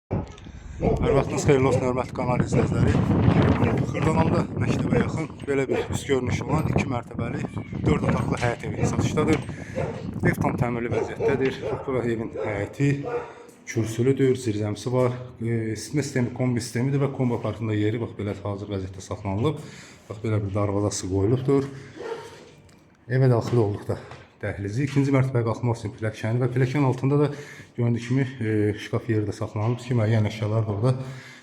Hər vaxtınız xeyirli olsun, hörmətli kanal izləyiciləri. Xırdalanında məktəbə yaxın belə bir üst görünüşü olan 2 mərtəbəli 4 otaqlı həyət evi satışdadır. Ev tam təmirli vəziyyətdədir. Bura evin həyəti kürsülüdür, zirzəmisi var. İsitmə sistemi kombi sistemidir və kombi aparatında yeri bax belə hazır vəziyyətdə saxlanılıb. Bax belə bir darvazası qoyulubdur. Evə daxil olduqda dəhlizi, ikinci mərtəbəyə qalxmaq üçün pilləkəni və pilləkən altında da göründüyü kimi şkaf yeri də saxlanılıb ki, müəyyən əşyalar da orada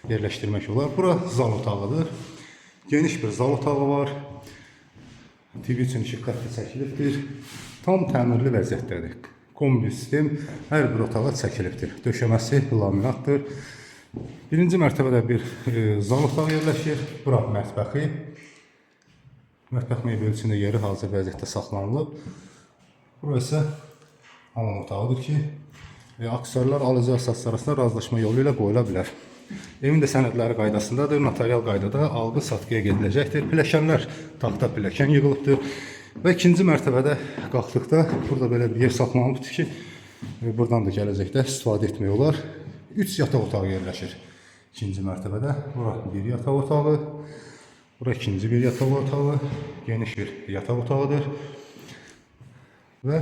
yerləşdirmək olar. Bura zal otağıdır. Geniş bir zal otağı var. TV üçün işıq xətti çəkilibdir. Tam təmirli vəziyyətdədir. Kombi sistem hər bir otağa çəkilibdir. Döşəməsi laminatdır. Birinci mərtəbədə bir zal otağı yerləşir. Bura mətbəxi. Mətbəx mebeli üçün də yeri hazır vəziyyətdə saxlanılıb. Burası hamam otağıdır ki, aksessuarlar alıcı əsas arasında razılaşma yolu ilə qoyula bilər. Evin də sənədləri qaydasındadır, notarial qaydada alqı-satqıya gediləcəkdir. Pilləkənlər taxta pilləkən yığılıbdır. Və ikinci mərtəbədə qalxdıqda burada belə bir yer saxlanılıbdır ki, buradan da gələcəkdə istifadə etmək olar. 3 yataq otağı yerləşir ikinci mərtəbədə. Bura bir yataq otağı, bura ikinci bir yataq otağı, geniş bir yataq otağıdır. Və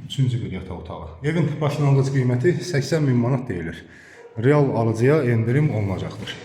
üçüncü bir yataq otağı. Evin başlanğıc qiyməti 80.000 manat deyilir. Real alıcıya endirim olunacaqdır.